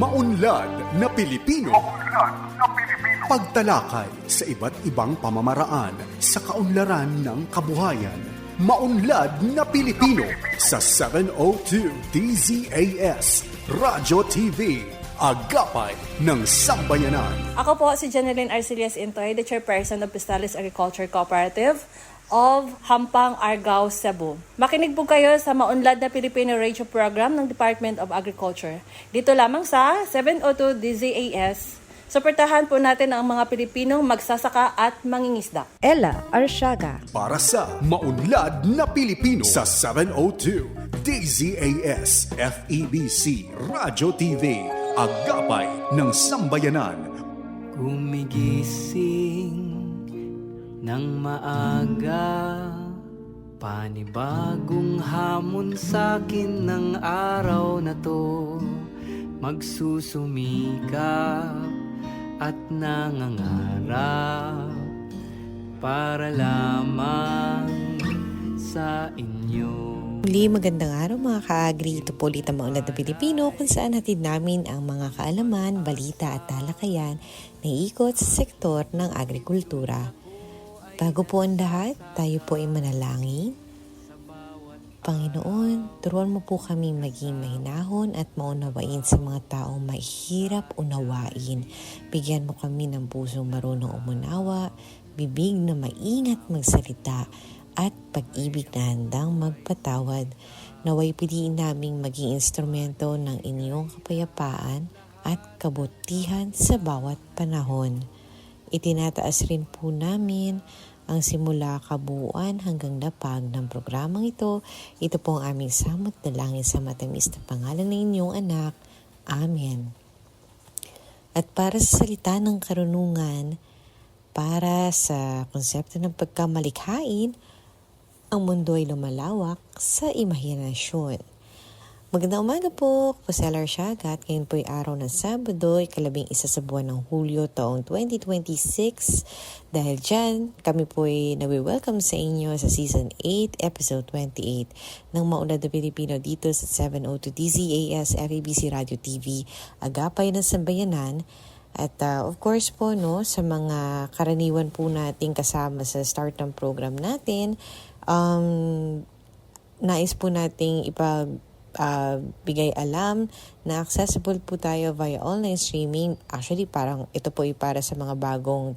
Maunlad na Pilipino. Pagtalakay sa iba't ibang pamamaraan sa kaunlaran ng kabuhayan. Maunlad na Pilipino sa 702 DZAS Radyo TV. Agapay ng Sambayanan. Ako po si Jeneline Arcelias Intoy, the Chairperson of Pistales Agriculture Cooperative of Hampang, Argao, Cebu. Makinig po kayo sa Maunlad na Pilipino Radio Program ng Department of Agriculture. Dito lamang sa 702 DZAS. Suportahan po natin ang mga Pilipinong magsasaka at mangingisda. Ella Arsiaga. Para sa Maunlad na Pilipino sa 702 DZAS FEBC Radyo TV. Agapay ng Sambayanan. Gumigising ng maaga, panibagong hamon sa'kin ng araw na to. Magsusumikap at nangangarap para lamang sa inyo. Muli magandang araw mga ka-agri. Ito po ulit ang Maunlad na Pilipino kung saan hatid namin ang mga kaalaman, balita at talakayan na iikot sa sektor ng agrikultura. Bago po ang lahat, tayo po ay manalangin. Panginoon, turuan mo po kami maging mahinahon at maunawain sa mga taong mahirap unawain. Bigyan mo kami ng pusong marunong umunawa, bibig na maingat magsalita, at pag-ibig na handang magpatawad. Naway piliin naming maging instrumento ng inyong kapayapaan at kabutihan sa bawat panahon. Itinataas rin po namin ang simula kabuuan hanggang lapag ng programang ito. Ito po ang aming samot na langin sa matamis na pangalan ng inyong anak. Amen. At para sa salita ng karunungan, para sa konsepto ng pagkamalikhain, ang mundo ay lumalawak sa imahinasyon. Magandang umaga po, ako si Ella Arsiaga at ngayon po ay araw ng Sabado, ikalabing isa sa buwan ng Hulyo taong 2026. Dahil dyan, kami po ay nawi-welcome sa inyo sa Season 8, Episode 28 ng Maunlad na Pilipino dito sa 702 DZAS FEBC Radio TV, Agapay ng Sambayanan. At of course po, no, sa mga karaniwan po nating kasama sa start ng program natin, nais po nating bigay alam na accessible po tayo via online streaming. Actually, parang ito po ay para sa mga bagong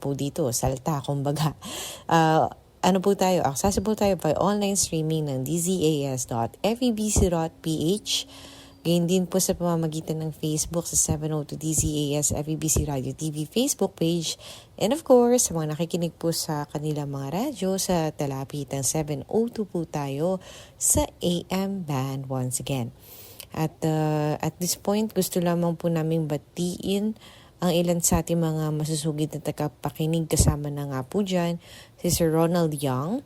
po dito, salta, kumbaga. Accessible tayo via online streaming ng dzas.febc.ph. Gayun din po sa pamamagitan ng Facebook sa 702 DZAS FEBC Radio TV Facebook page. And of course, sa mga nakikinig po sa kanilang mga radyo sa talapitang 702 po tayo sa AM band once again. At this point, gusto lamang po namin batiin ang ilan sa ating mga masusugid na tagapakinig. Kasama na nga po dyan si Sir Ronald Young.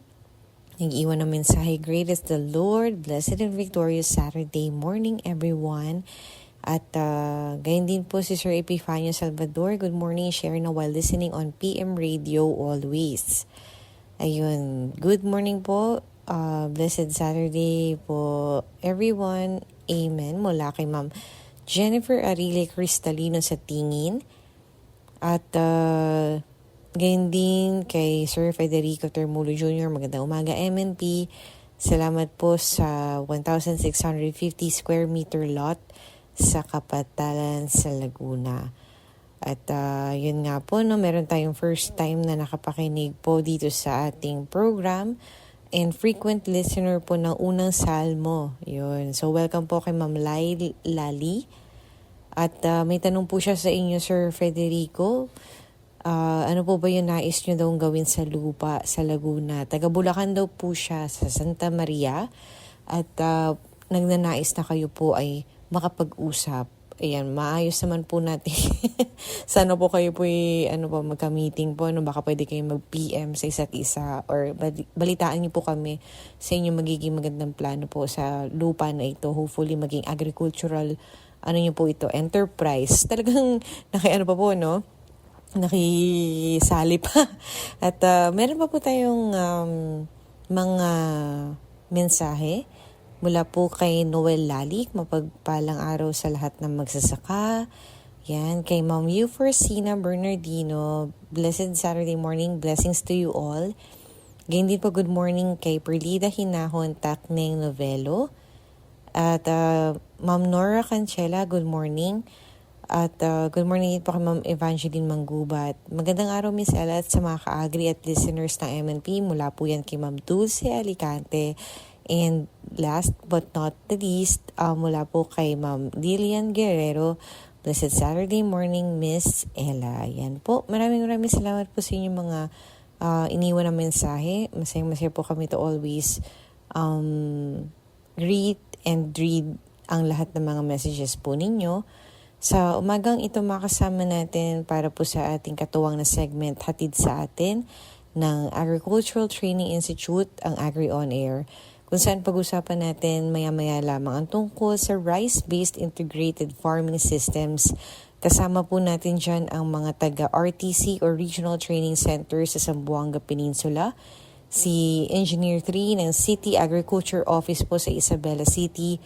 Nag-iwan ng mensahe, great is the Lord, blessed and victorious Saturday morning everyone. At gayon din po si Sir Epifanio Salvador, good morning, share na while listening on PM Radio always. Ayun, good morning po, blessed Saturday po everyone, amen. Mula kay Ma'am Jennifer Arile Cristalino sa Tingin. At gayon din kay Sir Federico Termulo Jr. Magandang umaga, MNP. Salamat po sa 1,650 square meter lot sa Kapatalan sa Laguna. At yun nga po, no, meron tayong first time na nakapakinig po dito sa ating program and frequent listener po ng unang salmo. Yun. So welcome po kay Ma'am Lali. At may tanong po siya sa inyo, Sir Federico. Ano po ba yung nais nyo daw gawin sa lupa sa Laguna? Taga Bulacan daw po siya sa Santa Maria at nagnanais na kayo po ay makapag-usap. Ayan, maayos naman po natin. Sana po kayo po magka-meeting po. Baka pwede kayo mag-PM sa isa't isa or balitaan niyo po kami sa inyong magiging magandang plano po sa lupa na ito. Hopefully maging agricultural enterprise. Talagang nakisali pa. At meron pa po tayong mga mensahe Mula po kay Noel Lalik, mapagpalang araw sa lahat ng magsasaka. Yan, kay Ma'am Euphorcina Bernardino, blessed Saturday morning, blessings to you all. Ganyan din po good morning kay Perlida Hinahon Takneng Novelo. At Ma'am Nora Cancela, good morning. At good morning din po kay Ma'am Evangeline Manggubat. Magandang araw Miss Ella at sa mga ka-agri at listeners ng MNP. Mula po yan kay Ma'am Dulce Alicante. And last but not the least, mula po kay Ma'am Lilian Guerrero. Blessed Saturday morning, Miss Ella. Yan po. Maraming salamat po sa inyong mga iniwan na mensahe. Masayang-masaya po kami to always greet and read ang lahat ng mga messages po ninyo. Sa umagang ito makasama natin para po sa ating katuwang na segment hatid sa atin ng Agricultural Training Institute, ang Agri On Air, kung saan pag-usapan natin maya-maya lamang ang tungkol sa rice-based integrated farming systems. Kasama po natin dyan ang mga taga-RTC or Regional Training Center sa Zamboanga Peninsula, si Engineer 3 ng City Agriculture Office po sa Isabela City,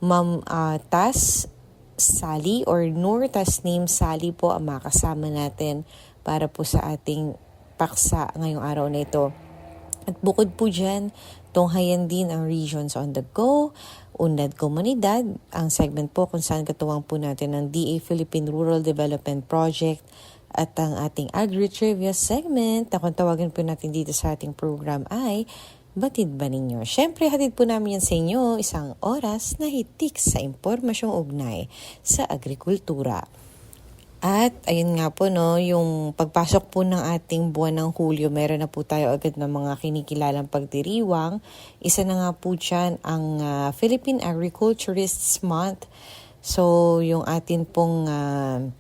Ma'am Tas Sally or Nur Tasnim Sally po ang makasama natin para po sa ating paksa ngayong araw na ito. At bukod po dyan, tunghayan din ang Regions on the Go, Unad Komunidad, ang segment po kung saan katuwang po natin ng DA Philippine Rural Development Project at ang ating Agri-Trivia segment na kung tawagin po natin dito sa ating program ay Batid ba ninyo? Siyempre, hatid po namin yan sa inyo isang oras na hitik sa impormasyong ugnay sa agrikultura. At ayun nga po no, yung pagpasok po ng ating buwan ng Hulyo, meron na po tayo agad ng mga kinikilalang pagdiriwang. Isa na nga po dyan ang Philippine Agriculturists Month. So yung atin pong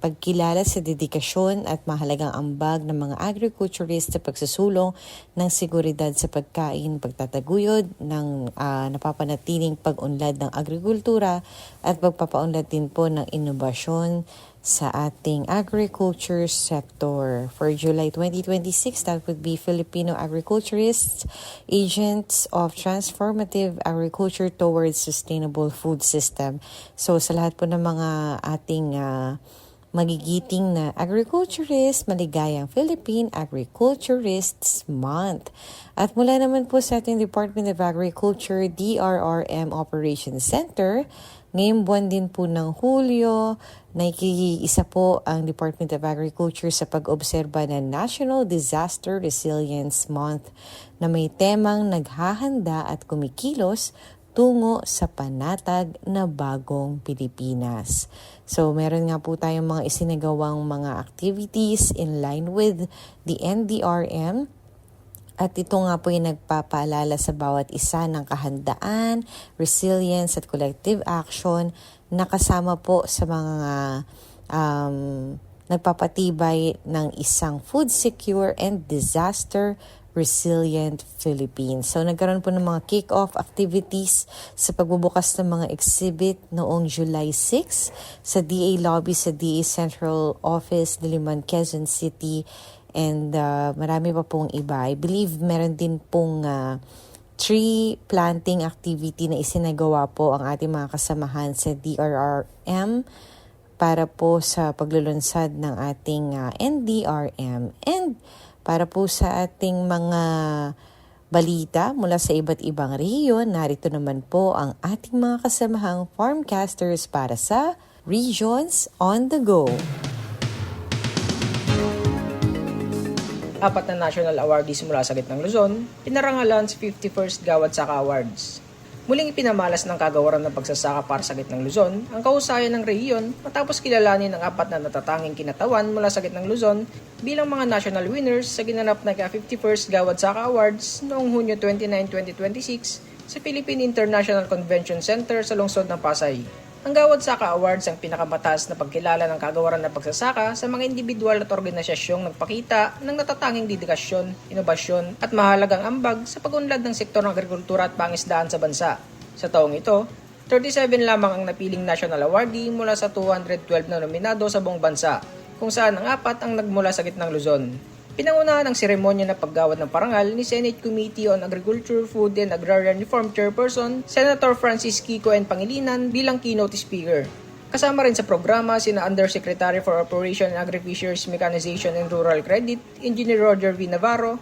pagkilala sa dedikasyon at mahalagang ambag ng mga agriculturist sa pagsusulong ng seguridad sa pagkain, pagtataguyod ng napapanatiling pag-unlad ng agrikultura at pagpapaunlad din po ng inobasyon sa ating agriculture sector. For July 2026, that would be Filipino Agriculturists, Agents of Transformative Agriculture Towards Sustainable Food System. So sa lahat po ng mga ating magigiting na agriculturist, maligayang Philippine Agriculturists Month. At mula naman po sa ating Department of Agriculture, DRRM Operations Center, ngayong buwan din po ng Hulyo, nakikiisa po ang Department of Agriculture sa pag-obserba ng National Disaster Resilience Month na may temang naghahanda at kumikilos tungo sa panatag na bagong Pilipinas. So meron nga po tayong mga isinagawang mga activities in line with the NDRM. At ito nga po yung nagpapaalala sa bawat isa ng kahandaan, resilience at collective action na kasama po sa mga nagpapatibay ng isang food secure and disaster resilient Philippines. So nagkaroon po ng mga kick-off activities sa pagbubukas ng mga exhibit noong July 6 sa DA Lobby sa DA Central Office, Diliman, Quezon City. And marami pa pong iba. I believe meron din pong tree planting activity na isinagawa po ang ating mga kasamahan sa DRRM para po sa paglulunsad ng ating NDRM. And para po sa ating mga balita mula sa iba't ibang rehiyon, narito naman po ang ating mga kasamahang farmcasters para sa Regions on the Go. 4 na national awardees mula sa gitnang Luzon, pinarangalan sa 51st Gawad Saka Awards. Muling ipinamalas ng kagawaran ng pagsasaka para sa gitnang Luzon ang kahusayan ng rehiyon matapos kilalanin ang 4 na natatanging kinatawan mula sa gitnang Luzon bilang mga national winners sa ginanap na 51st Gawad Saka Awards noong Hunyo 29, 2026 sa Philippine International Convention Center sa lungsod ng Pasay. Ang Gawad Saka Awards ang pinakamataas na pagkilala ng kagawaran ng pagsasaka sa mga individual at organisasyong nagpakita ng natatanging dedikasyon, inobasyon at mahalagang ambag sa pag-unlad ng sektor ng agrikultura at pangisdaan sa bansa. Sa taong ito, 37 lamang ang napiling national awardee mula sa 212 na nominado sa buong bansa, kung saan ang 4 ang nagmula sa gitnang Luzon. Pinangunahan ng seremonya na paggawad ng parangal ni Senate Committee on Agriculture, Food and Agrarian Reform Chairperson Senator Francis Kiko N. Pangilinan bilang keynote speaker. Kasama rin sa programa sina Undersecretary for Operation and Agri-Fisheries Mechanization and Rural Credit, Engineer Roger V. Navarro,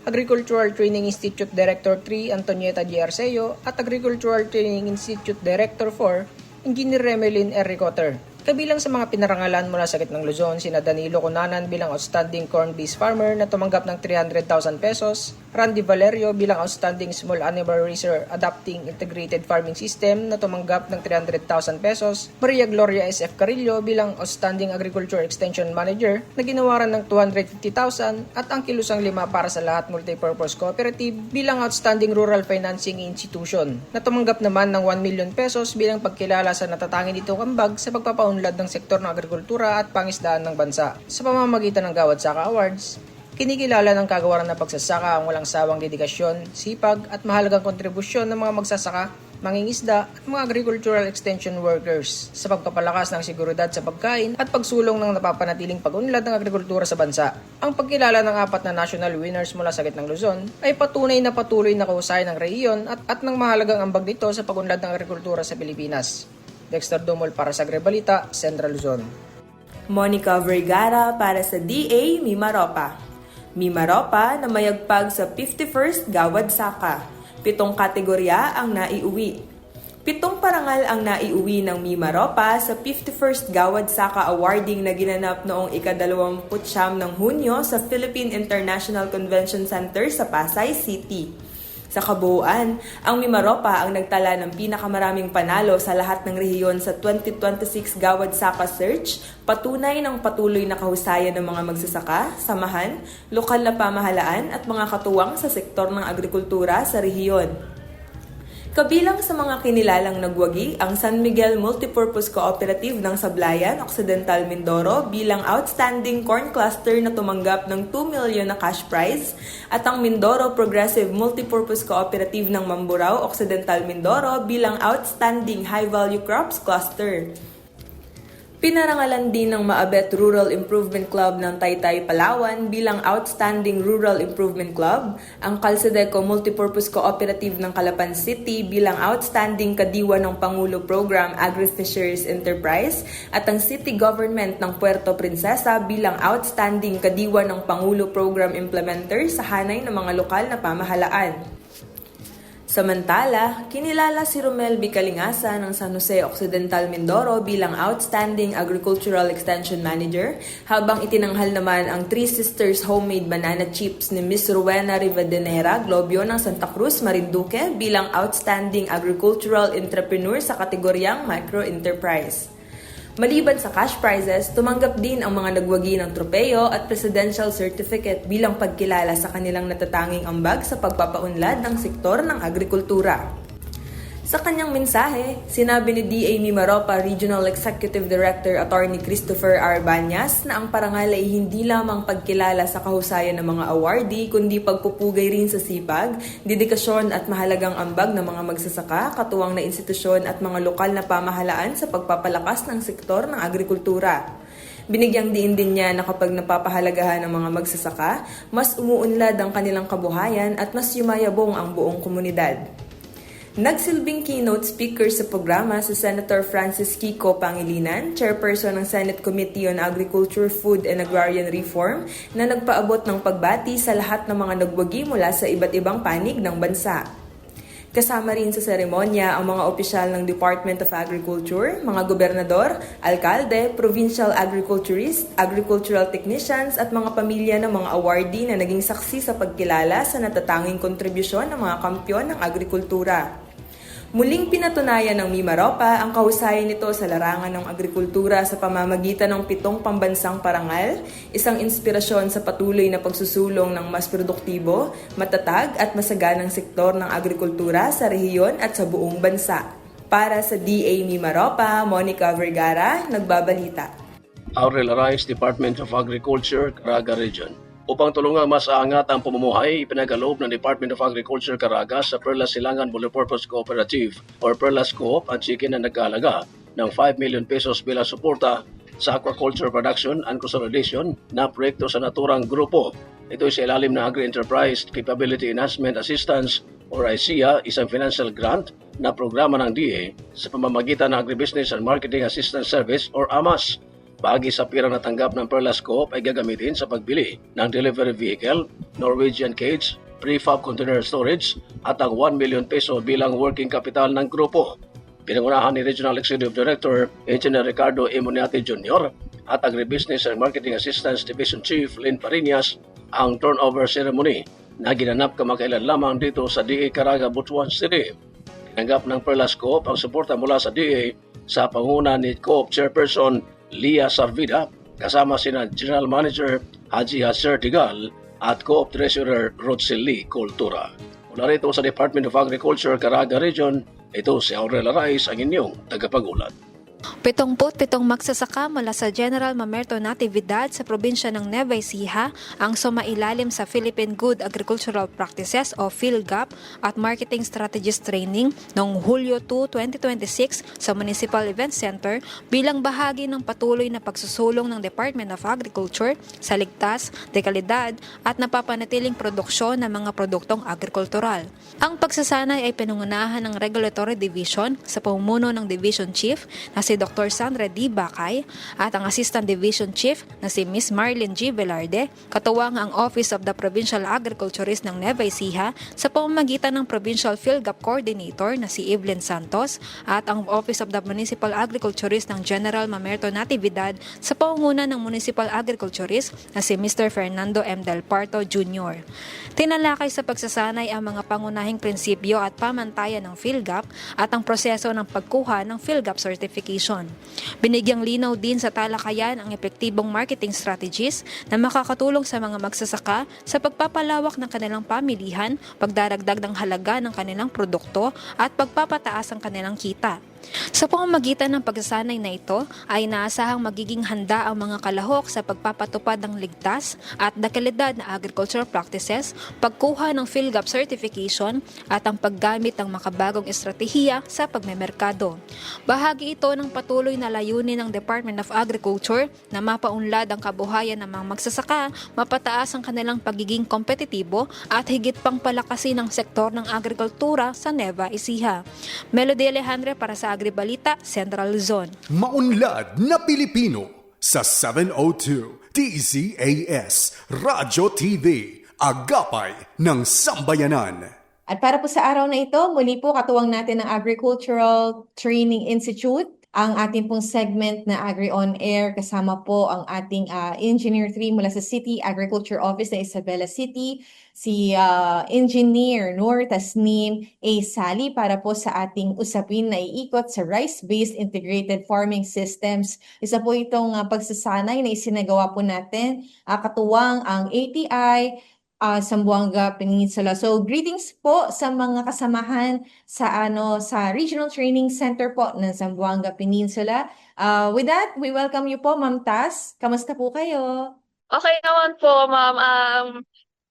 Agricultural Training Institute Director 3 Antonieta G. Arceo at Agricultural Training Institute Director 4 Engineer Remelin R. Ricotter. Kabilang sa mga pinarangalan mula sa Gitnang Luzon, sina Danilo Cunanan bilang Outstanding Corn-Based Farmer na tumanggap ng 300,000 pesos, Randy Valerio bilang Outstanding Small Animal Raiser Adapting Integrated Farming System na tumanggap ng 300,000 pesos, Maria Gloria S.F. Carillo bilang Outstanding Agriculture Extension Manager na ginawaran ng 250,000 at ang Kilusang 5 para sa lahat Multipurpose Cooperative bilang Outstanding Rural Financing Institution na tumanggap naman ng 1 million pesos bilang pagkilala sa natatangin itong ambag sa pagpapaunlad ng sektor ng agrikultura at pangisdaan ng bansa. Sa pamamagitan ng Gawad Saka Awards, kinikilala ng kagawaran ng pagsasaka ang walang sawang dedikasyon, sipag at mahalagang kontribusyon ng mga magsasaka, mangingisda at mga agricultural extension workers sa pagpapalakas ng seguridad sa pagkain at pagsulong ng napapanatiling pag-unlad ng agrikultura sa bansa. Ang pagkilala ng 4 na national winners mula sa Gitnang Luzon ay patunay na patuloy na kahusayan ng rehiyon at ng mahalagang ambag nito sa pag-unlad ng agrikultura sa Pilipinas. Dexter Dumol para sa Agribalita, Central Luzon. Monica Vergara para sa DA Mimaropa. Mimaropa na mayagpag sa 51st Gawad Saka. 7 kategorya ang naiuwi. 7 parangal ang naiuwi ng Mimaropa sa 51st Gawad Saka Awarding na ginanap noong ika-29 ng Hunyo sa Philippine International Convention Center sa Pasay City. Sa kabuuan, ang Mimaropa ang nagtala ng pinakamaraming panalo sa lahat ng rehiyon sa 2026 Gawad Saka Search, patunay ng patuloy na kahusayan ng mga magsasaka, samahan, lokal na pamahalaan at mga katuwang sa sektor ng agrikultura sa rehiyon. Kabilang sa mga kinilalang nagwagi ang San Miguel Multipurpose Cooperative ng Sablayan, Occidental Mindoro bilang Outstanding Corn Cluster na tumanggap ng 2 million na cash prize at ang Mindoro Progressive Multipurpose Cooperative ng Mamburao, Occidental Mindoro bilang Outstanding High Value Crops Cluster. Pinarangalan din ng Maabet Rural Improvement Club ng Taytay, Palawan bilang Outstanding Rural Improvement Club, ang Calcedeco Multipurpose Cooperative ng Calapan City bilang Outstanding Kadiwa ng Pangulo Program Agri-Fisheries Enterprise at ang City Government ng Puerto Princesa bilang Outstanding Kadiwa ng Pangulo Program Implementer sa hanay ng mga lokal na pamahalaan. Samantala, kinilala si Romel B. Calingasa ng San Jose Occidental Mindoro bilang Outstanding Agricultural Extension Manager, habang itinanghal naman ang Three Sisters Homemade Banana Chips ni Miss Rowena Rivadenera Globio ng Santa Cruz, Marinduque bilang Outstanding Agricultural Entrepreneur sa kategoryang Micro Enterprise. Maliban sa cash prizes, tumanggap din ang mga nagwagi ng tropeyo at presidential certificate bilang pagkilala sa kanilang natatanging ambag sa pagpapaunlad ng sektor ng agrikultura. Sa kanyang mensahe, sinabi ni DA Mimaropa Regional Executive Director Attorney Christopher R. Banyas na ang parangal ay hindi lamang pagkilala sa kahusayan ng mga awardee kundi pagpupugay rin sa sipag, dedikasyon at mahalagang ambag ng mga magsasaka, katuwang na institusyon at mga lokal na pamahalaan sa pagpapalakas ng sektor ng agrikultura. Binigyang diin din niya na kapag napapahalagahan ng mga magsasaka, mas umuunlad ang kanilang kabuhayan at mas yumayabong ang buong komunidad. Nagsilbing keynote speaker sa programa si Senator Francis Kiko Pangilinan, chairperson ng Senate Committee on Agriculture, Food and Agrarian Reform, na nagpaabot ng pagbati sa lahat ng mga nagwagi mula sa iba't ibang panig ng bansa. Kasama rin sa seremonya ang mga opisyal ng Department of Agriculture, mga gobernador, alkalde, provincial agriculturist, agricultural technicians at mga pamilya ng mga awardee na naging saksi sa pagkilala sa natatanging kontribusyon ng mga kampyon ng agrikultura. Muling pinatunayan ng Mimaropa ang kahusayan nito sa larangan ng agrikultura sa pamamagitan ng 7 pambansang parangal, isang inspirasyon sa patuloy na pagsusulong ng mas produktibo, matatag at masaganang sektor ng agrikultura sa rehiyon at sa buong bansa. Para sa DA Mimaropa, Monica Vergara, nagbabalita. Aurel Arais, Department of Agriculture, Caraga Region. Upang tulungang mas aangat ang pamumuhay, ipinagaloob ng Department of Agriculture Caraga sa Perlas Silangan Multipurpose Cooperative or Perlas Coop ang chicken na nagkahalaga ng 5 million pesos bilang suporta sa aquaculture production and consolidation na proyekto sa naturang grupo. Ito ay sa ilalim ng Agri-Enterprise Capability Enhancement Assistance or ICEA, isang financial grant na programa ng DA sa pamamagitan ng Agribusiness and Marketing Assistance Service or AMAS. Bahagi sa pirang natanggap ng Perlas Co-op ay gagamitin sa pagbili ng delivery vehicle, Norwegian cage, prefab container storage at ang 1 million peso bilang working capital ng grupo. Pinangunahan ni Regional Executive Director Engineer Ricardo Imoniati Jr. at Agribusiness and Marketing Assistance Division Chief Lynn Parinas ang turnover ceremony na ginanap kamakailan lamang dito sa DA Caraga, Butuan City. Tinanggap ng Perlas Co-op ang suporta mula sa DA sa panguna ni Co-op Chairperson Lia Sarvida kasama sina General Manager Haji Hasser Tigal at Co-op Treasurer Rodsely Cultura. Mula rito sa Department of Agriculture, Caraga Region, ito si Aurel Arais, ang inyong tagapagulat. 77 magsasaka mula sa General Mamerto Natividad sa probinsya ng Nueva Ecija ang sumailalim sa Philippine Good Agricultural Practices o PhilGAP at Marketing Strategies Training noong Hulyo 2, 2026 sa Municipal Event Center bilang bahagi ng patuloy na pagsusulong ng Department of Agriculture sa ligtas, dekalidad at napapanatiling produksyon ng mga produktong agrikultural. Ang pagsasanay ay pinangunahan ng Regulatory Division sa pamumuno ng Division Chief na si Dr. Sandra D. Bacay at ang Assistant Division Chief na si Ms. Marlene G. Velarde, katuwang ang Office of the Provincial Agriculturist ng Nueva Ecija sa pamamagitan ng Provincial PhilGAP Coordinator na si Evelyn Santos at ang Office of the Municipal Agriculturist ng General Mamerto Natividad sa pangunguna ng Municipal Agriculturist na si Mr. Fernando M. Del Parto Jr. Tinalakay sa pagsasanay ang mga pangunahing prinsipyo at pamantayan ng PhilGAP at ang proseso ng pagkuha ng PhilGAP certification. Binigyang linaw din sa talakayan ang epektibong marketing strategies na makakatulong sa mga magsasaka sa pagpapalawak ng kanilang pamilihan, pagdaragdag ng halaga ng kanilang produkto at pagpapataas ng kanilang kita. Sa pamamagitan ng pagsasanay na ito ay inaasahang magiging handa ang mga kalahok sa pagpapatupad ng ligtas at dekalidad na agricultural practices, pagkuha ng PhilGAP certification at ang paggamit ng makabagong estratehiya sa pagmemerkado. Bahagi ito ng patuloy na layunin ng Department of Agriculture na mapaunlad ang kabuhayan ng mga magsasaka, mapataas ang kanilang pagiging kompetitibo at higit pang palakasin ang sektor ng agrikultura sa Nueva Ecija. Melody Alejandre para sa Agribalita, Central Luzon. Maunlad na Pilipino sa 702 DZAS Radyo TV, Agapay ng Sambayanan. At para po sa araw na ito, muli po katuwang natin ng Agricultural Training Institute, ang ating pong segment na Agri On Air. Kasama po ang ating Engineer 3 mula sa City Agriculture Office na Isabela City, si Engineer Noor Tasnim A. Sali para po sa ating usapin na iikot sa Rice-Based Integrated Farming Systems. Isa po itong pagsasanay na isinagawa po natin, katuwang ang ATI, Zamboanga Peninsula. So greetings po sa mga kasamahan sa sa Regional Training Center po ng Zamboanga Peninsula. With that, we welcome you po, Ma'am Tas. Kamusta po kayo? Okay naman po, ma'am.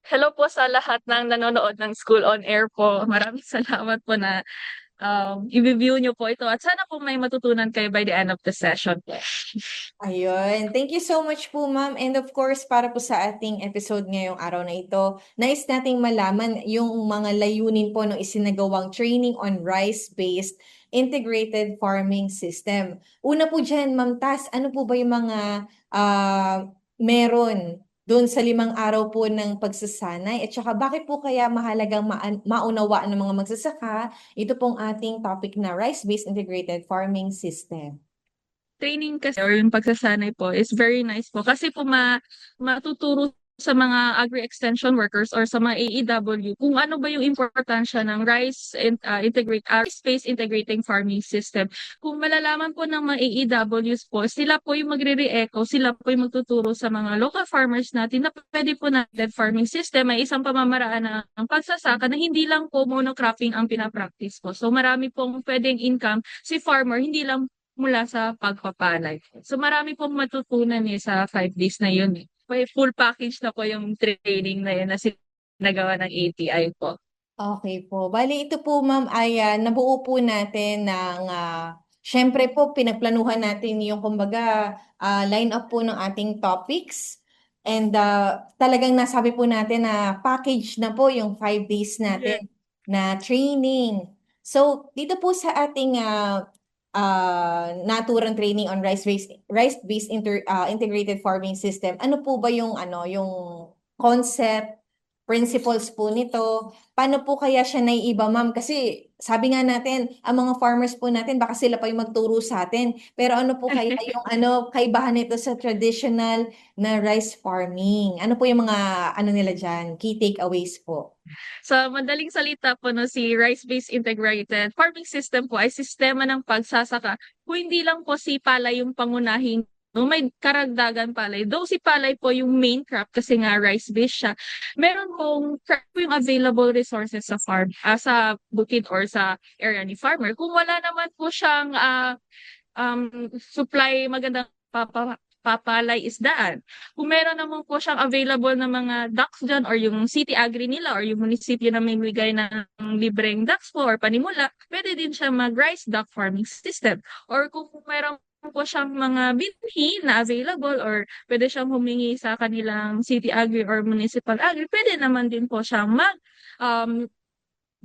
Hello po sa lahat ng nanonood ng School on Air po. Maraming salamat po na i-review nyo po ito at sana po may matutunan kayo by the end of the session. Ayun. Thank you so much po, Ma'am. And of course, para po sa ating episode ngayong araw na ito, nais nating malaman yung mga layunin po ng isinagawang training on rice-based integrated farming system. Una po dyan, Ma'am Tas, ano po ba yung mga meron doon sa 5 araw po ng pagsasanay? At saka bakit po kaya mahalagang maunawaan ng mga magsasaka ito pong ating topic na rice-based integrated farming system? Training kasi or yung pagsasanay po is very nice po kasi po matuturo sa mga agri-extension workers or sa mga AEW kung ano ba yung importansya ng rice-based integrating farming system. Kung malalaman po ng mga AEWs po, sila po yung magre-re-echo, sila po yung magtuturo sa mga local farmers natin na pwede po na that farming system ay isang pamamaraan ng pagsasaka na hindi lang po monocropping ang pinapractice po. So marami pong pwedeng income si farmer, hindi lang mula sa pagpapalay. So marami pong matutunan sa 5 days na yun. May full package na po yung training na yun na sinagawa ng ATI po. Okay po. Bali, ito po, Ma'am, ay nabuo po natin ng Siyempre po, pinagplanuhan natin yung kumbaga line up po ng ating topics. And talagang nasabi po natin na package na po yung 5 days natin na training. So, dito po sa ating naturang training on rice-based integrated farming system, ano po ba yung yung concept, principles po nito? Paano po kaya siya naiiba, ma'am? Kasi sabi nga natin, ang mga farmers po natin, baka sila pa yung magturo sa atin. Pero ano po kaya yung kaibahan nito sa traditional na rice farming? Ano po yung mga nila dyan, key takeaways po? Sa madaling salita po, no, si rice-based integrated farming system po ay sistema ng pagsasaka. Kung hindi lang po si palay yung pangunahing, no, may karagdagan palay. Though si palay po yung main crop kasi nga rice-based siya, meron pong crop po yung available resources sa farm, sa bukid or sa area ni farmer. Kung wala naman po siyang supply magandang papalay isdaan. Kung meron naman po siyang available na mga ducks dyan or yung city agri nila or yung munisipyo na may bigay ng libreng ducks po or panimula, pwede din siya mag-rice duck farming system. Or kung meron po siyang mga binhi na available or pwede siyang humingi sa kanilang city agri or municipal agri, pwede naman din po siyang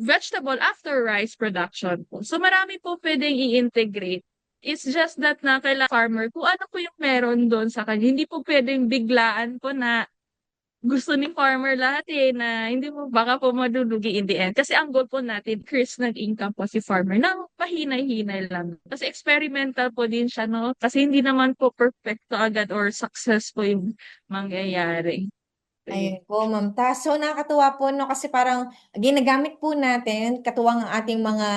vegetable after rice production po. So marami po pwedeng i-integrate. It's just that na kailangan farmer kung ano po yung meron doon sa kanya. Hindi po pwedeng biglaan po na gusto ni farmer lahat na hindi mo baka po madulugi in the end. Kasi ang goal po natin, increase ng income po si farmer nang pahinay-hinay lang. Kasi experimental po din siya, no? Kasi hindi naman po perfecto agad or success po yung mangyayari. Ayun po, Ma'am Tas. So, nakakatuwa po, no? Kasi parang ginagamit po natin, katuwang ang ating mga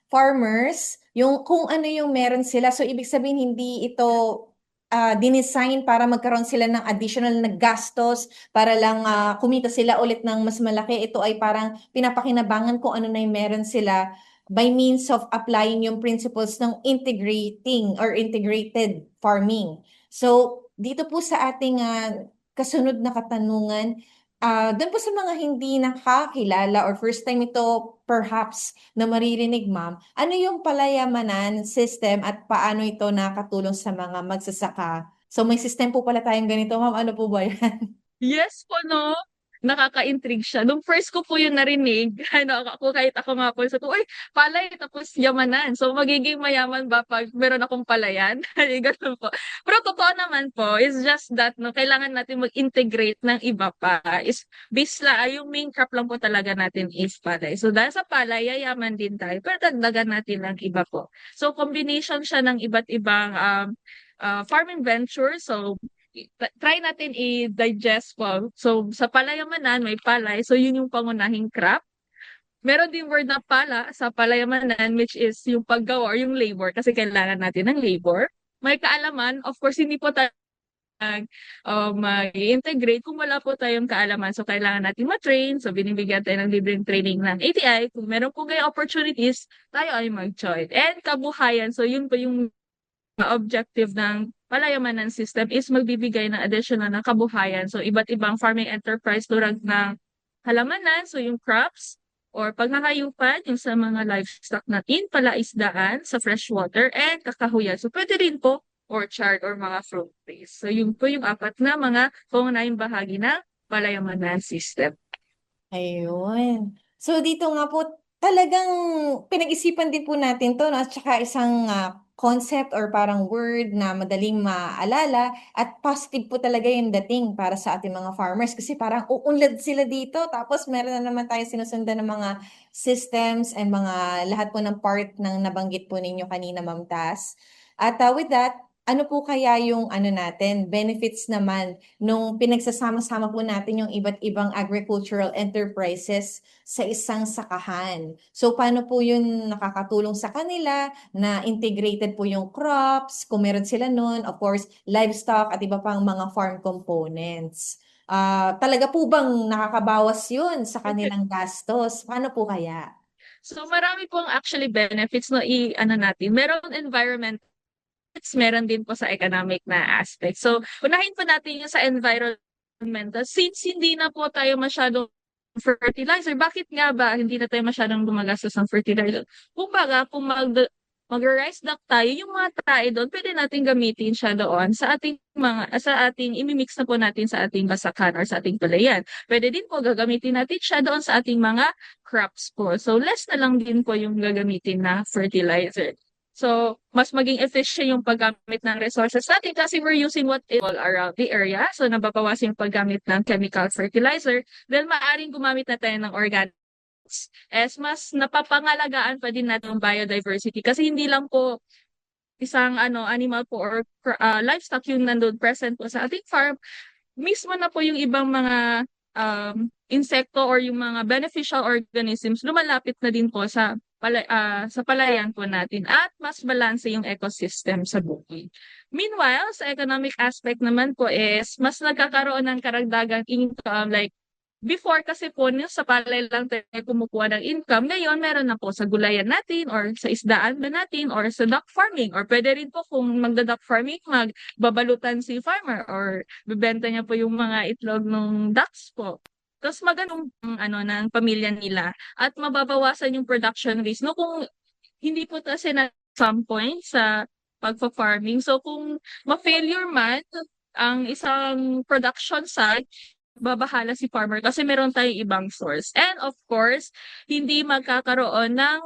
farmers, yung kung ano yung meron sila. So, ibig sabihin, hindi ito dinesign para magkaroon sila ng additional na gastos para lang kumita sila ulit ng mas malaki. Ito ay parang pinapakinabangan kung ano na yung meron sila by means of applying yung principles ng integrating or integrated farming. So, dito po sa ating kasunod na katanungan, doon po sa mga hindi nakakilala or first time ito perhaps na maririnig, ma'am, ano yung palayamanan system at paano ito nakatulong sa mga magsasaka? So may system po pala tayong ganito, ma'am. Ano po ba yan? Yes po, no? Nakaka-intrigue siya. Nung first ko po yun narinig, kahit ako nga po, sabi ko, uy, palay, tapos yamanan. So, magiging mayaman ba pag meron akong palayan? Ganun po. Pero totoo naman po, it's just that, no, kailangan natin mag-integrate ng iba pa. Is, yung main crop lang po talaga natin is palay. So, dahil sa palay, yayaman din tayo. Pero dagdagan natin ng iba po. So, combination siya ng iba't ibang farming venture. So, try natin i-digest po. So, sa palayamanan, may palay. So, yun yung pangunahing crop. Meron din word na pala sa palayamanan, which is yung paggawa or yung labor, kasi kailangan natin ng labor. May kaalaman, of course, hindi po tayo mag-integrate kung wala po tayong kaalaman. So, kailangan natin ma-train. So, binibigyan tayo ng libreng training ng ATI. Kung meron po kayo opportunities, tayo ay mag-join. And kabuhayan. So, yun po yung objective ng palayamanan system is magbibigay ng additional na kabuhayan. So, iba't ibang farming enterprise tulad ng halamanan, so yung crops, or paghahayupan, yung sa mga livestock natin, palaisdaan, sa freshwater, and kakahuyan. So, pwede rin po orchard or mga fruit trees. So, yun po yung apat na mga pangunahing bahagi ng palayamanan system. Ayun. So, dito nga po, talagang pinag-isipan din po natin to, no? At saka isang concept or parang word na madaling maalala at positive po talaga yung dating para sa ating mga farmers kasi parang uunlad sila dito tapos meron na naman tayo sinusundan ng mga systems and mga lahat po ng part ng nabanggit po ninyo kanina, Ma'am Tas. At with that, ano po kaya yung natin, benefits naman nung pinagsasama-sama po natin yung iba't ibang agricultural enterprises sa isang sakahan? So, paano po yun nakakatulong sa kanila na integrated po yung crops, kung meron sila nun, of course, livestock at iba pang mga farm components. Talaga po bang nakakabawas yun sa kanilang gastos? Paano po kaya? So, marami pong actually benefits no natin. Meron environment, meron din po sa economic na aspect. So, unahin po natin yung sa environmental. Since hindi na po tayo masyadong fertilizer, bakit nga ba hindi na tayo masyadong gumagastos ng fertilizer? Kumbaga, kung mag-rice duck tayo, yung mga tae doon, pwede natin gamitin siya doon sa ating imimix na po natin sa ating basakan or sa ating palayan. Pwede din po gagamitin natin siya doon sa ating mga crops po. So less na lang din po yung gagamitin na fertilizer. So, mas maging efficient yung paggamit ng resources natin kasi we're using what is all around the area. So, nababawasan yung paggamit ng chemical fertilizer dahil maaaring gumamit na tayo ng organic as mas napapangalagaan pa din natin ang biodiversity kasi hindi lang po isang animal po or livestock yung nandun present po sa ating farm, mismo na po yung ibang mga insekto or yung mga beneficial organisms lumalapit na din po sa palayan po natin at mas balanse yung ecosystem sa bukid. Meanwhile, sa economic aspect naman po is mas nagkakaroon ng karagdagang income like before kasi po sa palay lang tayo kumukuha ng income. Ngayon, meron na po sa gulayan natin or sa isdaan na natin or sa duck farming. Or pwede rin po kung magda-duck farming, magbabalutan si farmer or bibenta niya po yung mga itlog ng ducks po. Tapos magandang ng pamilya nila at mababawasan yung production risk. No, kung hindi po kasi na some point sa pagpa-farming. So kung ma-failure man ang isang production site, babahala si farmer kasi meron tayong ibang source. And of course, hindi magkakaroon ng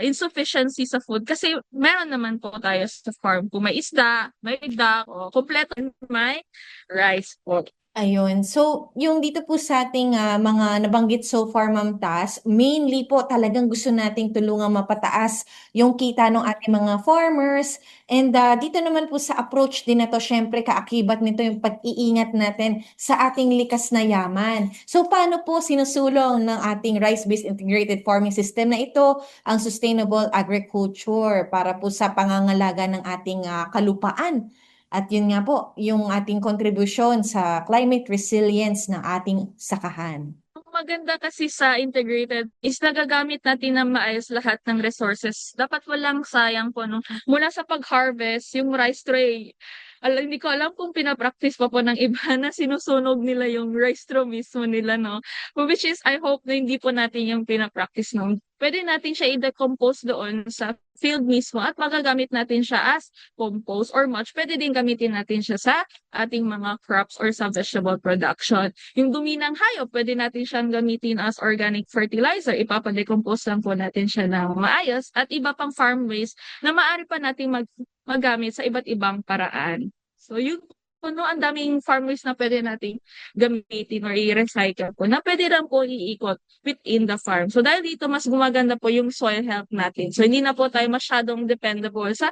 insufficiency sa food kasi meron naman po tayo sa farm. Kung may isda, may duck, o kompleto may rice po. Ayun. So, yung dito po sa ating mga nabanggit so far, Ma'am Tas, mainly po talagang gusto nating tulungang mapataas yung kita ng ating mga farmers. And dito naman po sa approach din na to, syempre kaakibat nito yung pag-iingat natin sa ating likas na yaman. So, paano po sinusulong ng ating rice-based integrated farming system na ito ang sustainable agriculture para po sa pangangalaga ng ating kalupaan? At yun nga po, yung ating contribution sa climate resilience ng ating sakahan. Ang maganda kasi sa integrated is nagagamit natin na maayos lahat ng resources. Dapat walang sayang po. No? Mula sa pag-harvest, yung rice tray, hindi ko alam kung pinapractice pa po ng iba na sinusunog nila yung rice straw mismo nila, no? Which is, I hope na hindi po natin yung pinapractice nung. Pwede natin siya i-decompose doon sa field mismo at magagamit natin siya as compost or mulch. Pwede din gamitin natin siya sa ating mga crops or sa vegetable production. Yung dumi ng hayop, pwede natin siyang gamitin as organic fertilizer. Ipapadecompose lang po natin siya ng maayos at iba pang farm waste na maaari pa natin magamit sa iba't ibang paraan. So, yung ang daming farm waste na pwede nating gamitin or i-recycle po na pwede lang po iikot within the farm. So, dahil dito, mas gumaganda po yung soil health natin. So, hindi na po tayo masyadong dependable sa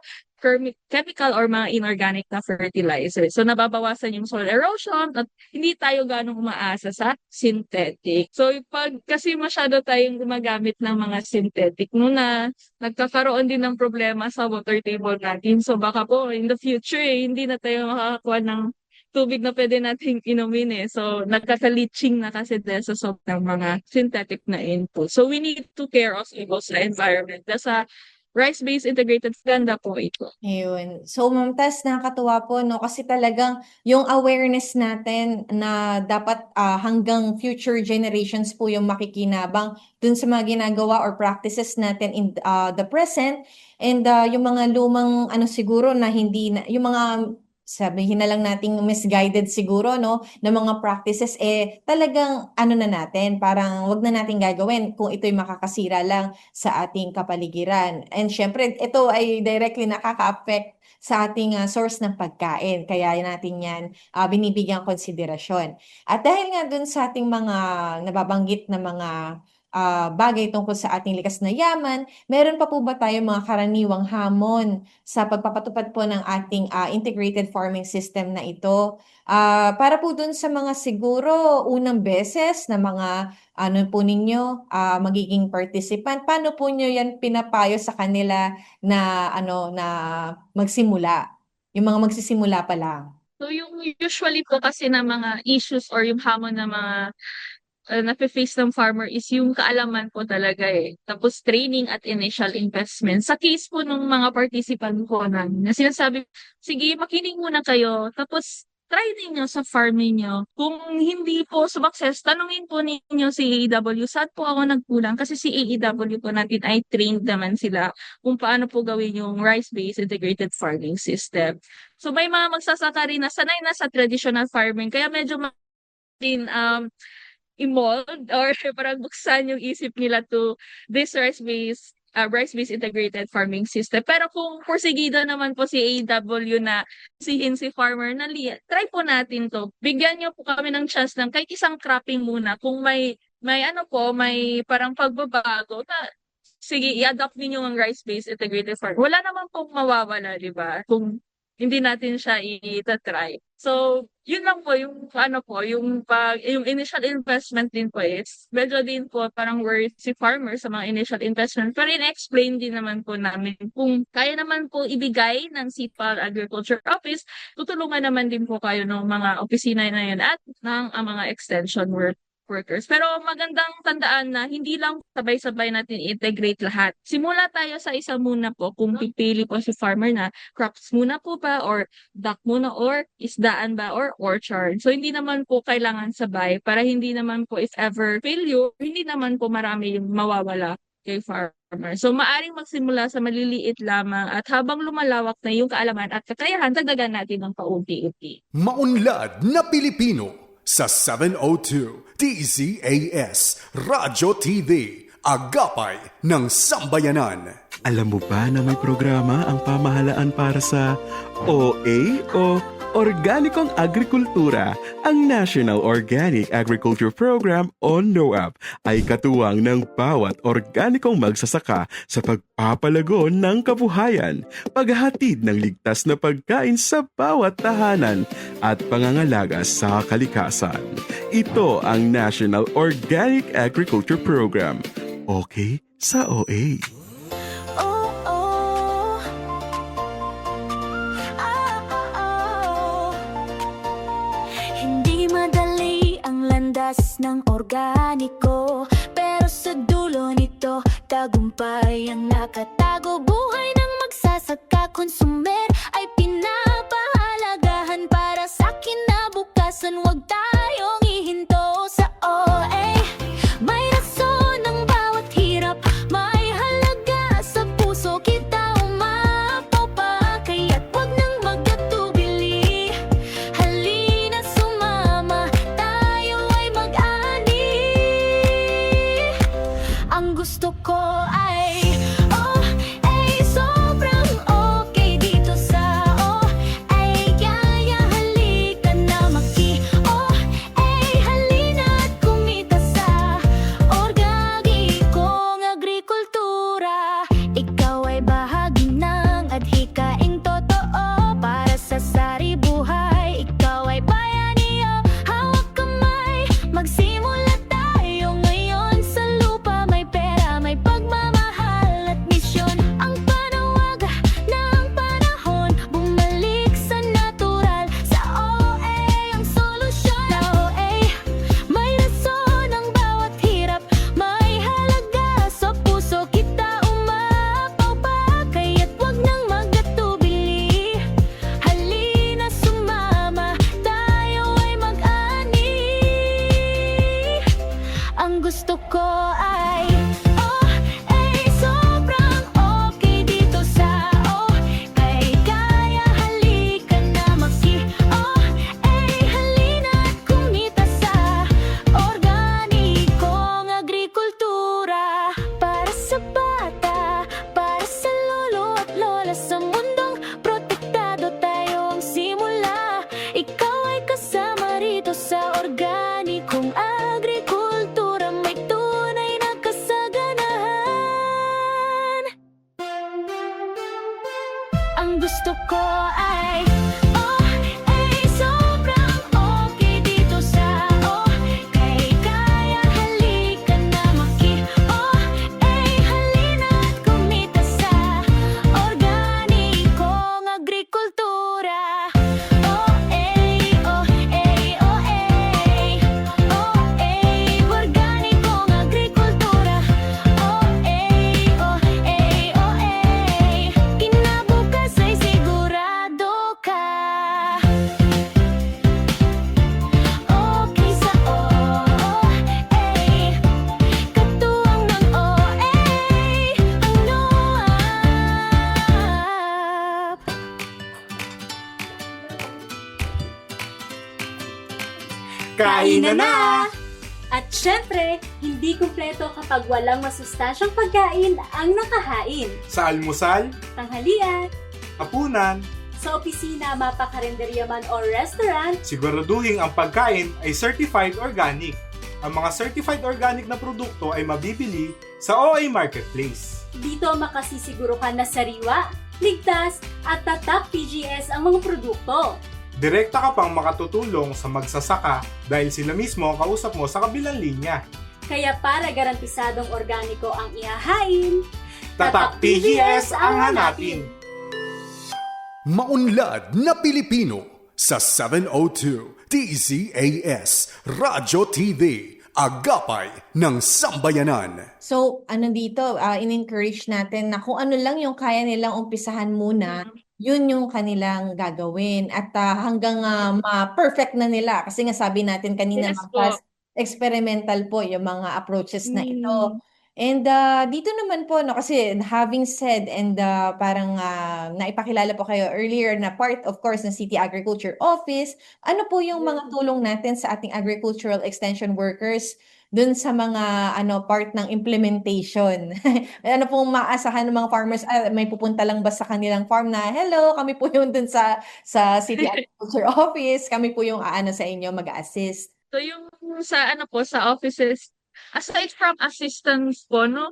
chemical or mga inorganic na fertilizer. So, nababawasan yung soil erosion at hindi tayo ganong umaasa sa synthetic. So, pag kasi masyado tayong gumagamit ng mga synthetic, na nagkakaroon din ng problema sa water table natin. So, baka po in the future, hindi na tayo makakakuha ng tubig na pwede nating inumin . So, nagkaka-leaching na kasi dahil sa sobrang mga synthetic na input. So, we need to care also sa environment. Sa rice-based integrated ganda po ito. Ayun. So, Ma'am Tas, nakakatuwa po, no? Kasi talagang yung awareness natin na dapat hanggang future generations po yung makikinabang dun sa mga ginagawa or practices natin in the present. And yung mga lumang siguro na hindi na, yung mga sabihin na lang nating misguided siguro, no, na mga practices, talagang na natin, parang wag na natin gagawin kung ito'y makakasira lang sa ating kapaligiran. And syempre, ito ay directly nakaka-affect sa ating source ng pagkain. Kaya natin yan binibigyan konsiderasyon. At dahil nga dun sa ating mga nababanggit na mga bagay tungkol sa ating likas na yaman, meron pa po ba tayo mga karaniwang hamon sa pagpapatupad po ng ating integrated farming system na ito? Para po dun sa mga siguro unang beses na mga po ninyo magiging participant, paano po nyo yan pinapayo sa kanila na na magsimula? Yung mga magsisimula pa lang. So yung usually po kasi na mga issues or yung hamon na mga nafe-face ng farmer is yung kaalaman po talaga . Tapos training at initial investment. Sa case po ng mga participant ko na sinasabi, sige, makinig muna kayo. Tapos try ninyo sa farming nyo. Kung hindi po sumakses, tanungin po ninyo si AEW. Saan po ako nagkulang? Kasi si AEW po natin ay trained naman sila kung paano po gawin yung rice-based integrated farming system. So may mga magsasaka rin na sanay na sa traditional farming, kaya medyo din i-mold or parang buksan yung isip nila to this rice-based integrated farming system. Pero kung porsigido naman po si AEW na sihin si farmer na try po natin to. Bigyan niyo po kami ng chance ng kahit isang cropping muna. Kung may parang pagbabago na sige, i-adopt ninyo ang rice-based integrated farming. Wala naman pong mawawala, di ba? Kung hindi natin siya i-try. So, yun lang po, yung initial investment din po is, medyo din po parang worth si farmer sa mga initial investment. Pero in-explain din naman po namin kung kaya naman po ibigay ng CIPAL Agriculture Office, tutulungan naman din po kayo ng mga opisina na yun at ng mga extension workers. Pero magandang tandaan na hindi lang sabay-sabay natin integrate lahat. Simula tayo sa isa muna po kung pipili po si farmer na crops muna po ba or duck muna or isdaan ba or orchard. So hindi naman po kailangan sabay para hindi naman po if ever failure, hindi naman po marami yung mawawala kay farmer. So maaring magsimula sa maliliit lamang at habang lumalawak na yung kaalaman at kakayahan, dagdagan natin ng paunti-unti. Maunlad na Pilipino sa 702 DZAS Radyo TV, Agapay ng Sambayanan. Alam mo ba na may programa ang pamahalaan para sa OA o Organikong Agrikultura? Ang National Organic Agriculture Program o NOAP ay katuwang ng bawat organikong magsasaka sa pagpapalago ng kabuhayan, paghahatid ng ligtas na pagkain sa bawat tahanan at pangangalaga sa kalikasan. Ito ang National Organic Agriculture Program. Okay sa OA. Ng organiko, pero sa dulo nito tagumpay ang nakatago. Buhay ng magsasaka, konsumer ay pinapahalagahan para sa kinabukasan. Huwag tayong ihinto sa OA. May rason ang bawat hirap, may halaga sa puso kita umapaw. Kaya't huwag nang magkatubili, halina sumama. Ang gusto ko ay OA, sobrang okay dito sa OA. Kain na! At syempre, hindi kumpleto kapag walang masustansyang pagkain ang nakahain. Sa almusal, Tanghalian, hapunan, sa opisina, mapakarenderya man o restaurant, siguraduhin ang pagkain ay certified organic. Ang mga certified organic na produkto ay mabibili sa OA Marketplace. dito makasisiguro ka na sariwa, ligtas, at tatak PGS ang mga produkto. Direkta ka pang makatutulong sa magsasaka dahil sila mismo ang kausap mo sa kabilang linya. Kaya para garantisadong organiko ang ihahain, Tatak PGS ang hanapin. Maunlad na Pilipino sa 702 DZAS Radyo TV, Agapay ng Sambayanan. So, ano dito, in-encourage natin na kung ano lang yung kaya nilang umpisahan muna, yun yung kanilang gagawin. At hanggang ma-perfect na nila. Kasi nga sabi natin kanina, Yes po. experimental po yung mga approaches na ito. And dito naman po, no, kasi having said and parang naipakilala po kayo earlier na part, of course, ng City Agriculture Office, ano po yung mga tulong natin sa ating agricultural extension workers dun sa mga part ng implementation? Ano pong maasahan ng mga farmers? May pupunta lang ba sa kanilang farm na, hello, kami po yung dun sa City Agriculture Office, kami po yung sa inyo mag-assist. So yung sa sa offices, aside from assistance po, no,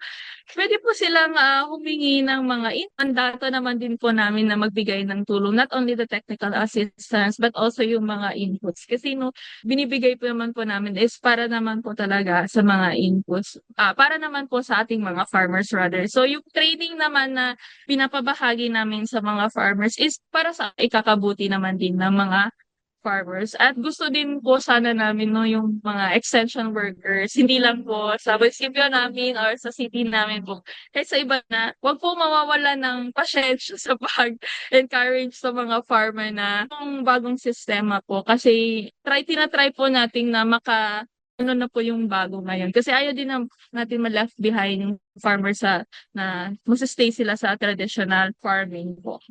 pwede po silang humingi ng mga mandato naman din po namin na magbigay ng tulong. Not only the technical assistance, but also yung mga inputs. Kasi binibigay po naman po namin is para naman po talaga sa mga inputs. Para naman po sa ating mga farmers rather. So yung training naman na pinapabahagi namin sa mga farmers is para sa ikakabuti naman din ng mga farmers. At gusto din po sana namin yung mga extension workers, hindi lang po sa munisipyo namin or sa city namin po. Kahit sa iba na, wag po mawawala ng pasensya sa pag-encourage sa mga farmer na yung bagong sistema po. Kasi tinatry po natin na na po yung bago ngayon. Kasi ayaw din natin ma-left behind yung farmers na stay sila sa traditional farming po.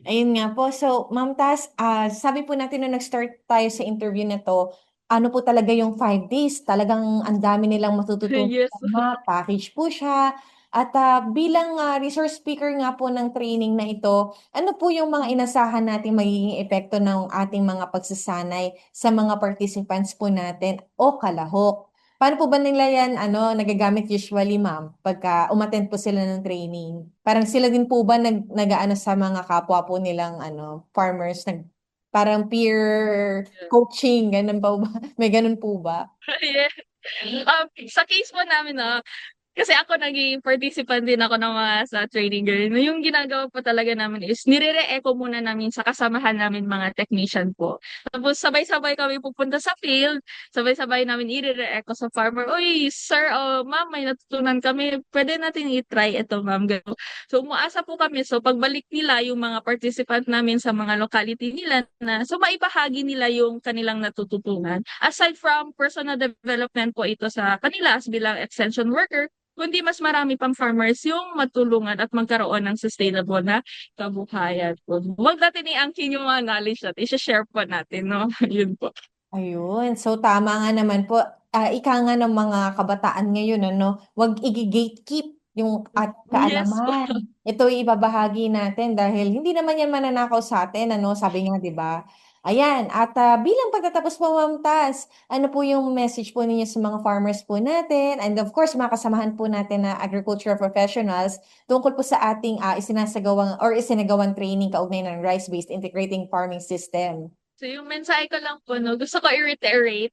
Ayun nga po. So, Ma'am Tas, sabi po natin nung nag-start tayo sa interview na to, ano po talaga yung 5 days? Talagang ang dami nilang matututunan. Yes. Package po siya. At bilang resource speaker nga po ng training na ito, ano po yung mga inasahan natin magiging epekto ng ating mga pagsasanay sa mga participants po natin o kalahok? Paano po ba nila yan nagagamit usually, ma'am, pagka umattend po sila ng training? Parang sila din po ba nag-aano sa mga kapwa po nilang farmers, parang peer coaching, ganun pa ba? May ganun po ba? Yeah. Sa case po namin, kasi ako naging participant din ako ng mga sa training girl. Yung ginagawa po talaga namin is nire-re-echo muna namin sa kasamahan namin mga technician po. Tapos sabay-sabay kami pupunta sa field, sabay-sabay namin i-re-echo sa farmer. Uy, sir, ma'am, may natutunan kami. Pwede natin i-try ito, ma'am. So umaasa po kami. So pagbalik nila yung mga participant namin sa mga locality nila so maibahagi nila yung kanilang natututunan. Aside from personal development po ito sa kanila as bilang extension worker, kundi mas marami pang farmers yung matulungan at magkaroon ng sustainable na kabuhayan po. Huwag natin iangkin yung mga knowledge natin. I-share po natin, no? Yun po. Ayun. So, tama nga naman po. Ika nga ng mga kabataan ngayon, wag i-gatekeep yung kaalaman. Ito ibabahagi natin dahil hindi naman yan mananakaw sa atin, sabi nga, di ba? Ayan, at bilang pagtatapos po, Ma'am Tas, ano po yung message po ninyo sa mga farmers po natin and of course, mga kasamahan po natin na agricultural professionals tungkol po sa ating isinagawang training kaugnay ng rice-based integrating farming system? So yung mensahe ko lang po, gusto ko i-reiterate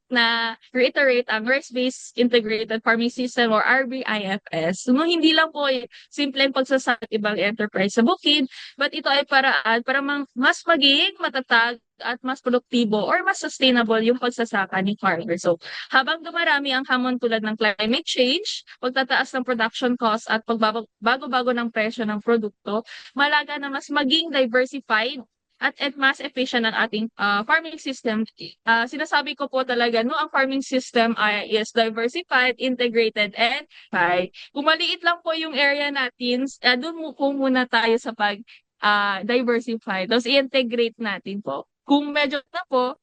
ang rice-based integrated farming system or RBIFS. Hindi lang po simpleng pagsasaka ibang enterprise sa bukid, but ito ay paraan para mas maging matatag at mas produktibo or mas sustainable yung pagsasaka ni farmer. So, habang dumarami ang hamon tulad ng climate change, pagtataas ng production cost at pagbabago ng presyo ng produkto, malaga na mas maging diversified at mas efficient ang ating farming system. Sinasabi ko po talaga, ang farming system is diversified, integrated, and kung maliit lang po yung area natin, doon po muna tayo sa diversify. Tapos i-integrate natin po. kung medyo na po,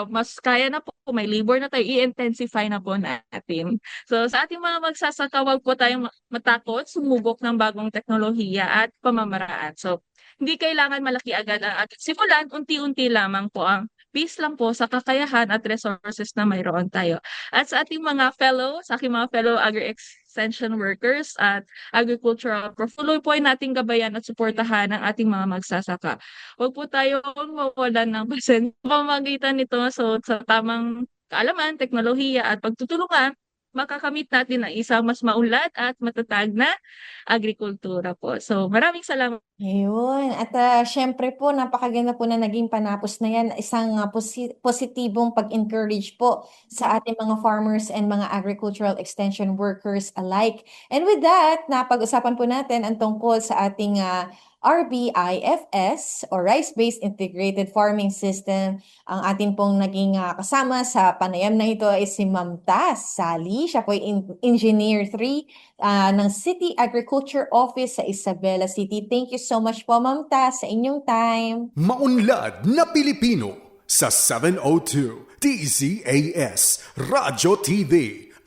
mas kaya na po, may labor na tayo, i-intensify na po natin. So sa ating mga magsasaka, wag po tayong matakot, sumubok ng bagong teknolohiya at pamamaraan. So hindi kailangan malaki agad ang ating simulan, unti-unti lamang po ang based lang po sa kakayahan at resources na mayroon tayo. At sa ating mga sa aking mga fellow agri-extension workers at agricultural patuloy po ay nating gabayan at suportahan ang ating mga magsasaka. Huwag po tayong mawalan ng pasensya sa pamamagitan nito. So sa tamang kaalaman, teknolohiya at pagtutulungan, makakamit natin ang isang mas maunlad at matatag na agrikultura po. So maraming salamat. Ayun. At syempre po, napakaganda po na naging panapos na yan. Isang positibong pag-encourage po sa ating mga farmers and mga agricultural extension workers alike. And with that, napag-usapan po natin ang tungkol sa ating RBIFS o Rice-Based Integrated Farming System. Ang ating pong naging kasama sa panayam na ito ay si Ma'am Tas Sally. Siya po ay Engineer 3 ng City Agriculture Office sa Isabela City. Thank you so much po, Ma'am Tas, sa inyong time. Maunlad na Pilipino sa 702 DZAS Radyo TV,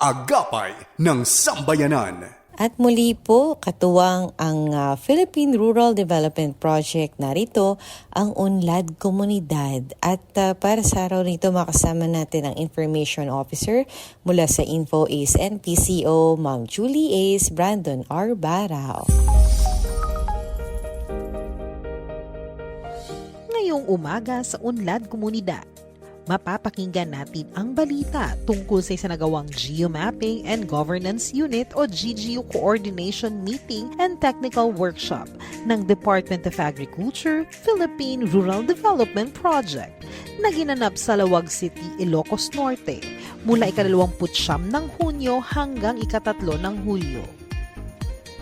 Agapay ng Sambayanan. At muli po, katuwang ang Philippine Rural Development Project. Narito ang Unlad Komunidad. At para sa araw nito, makasama natin ang Information Officer mula sa InfoAce NPCO, Ma'am Julie Ace Brandon R. Barao. Ngayong umaga sa Unlad Komunidad, mapapakinggan natin ang balita tungkol sa isinagawang Geomapping and Governance Unit o GGU Coordination Meeting and Technical Workshop ng Department of Agriculture, Philippine Rural Development Project na ginanap sa Lawag City, Ilocos Norte mula ika-29 ng Hunyo hanggang ika-3 ng Hulyo.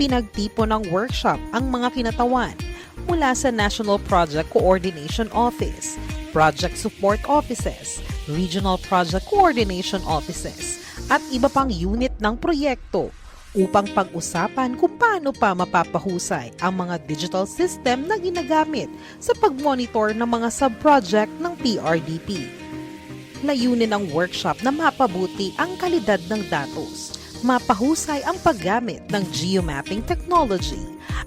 Pinagtipon ng workshop ang mga kinatawan mula sa National Project Coordination Office, Project Support Offices, Regional Project Coordination Offices, at iba pang unit ng proyekto upang pag-usapan kung paano pa mapapahusay ang mga digital system na ginagamit sa pag-monitor ng mga sub-project ng PRDP. Layunin ng workshop na mapabuti ang kalidad ng datos, mapahusay ang paggamit ng geomapping technology,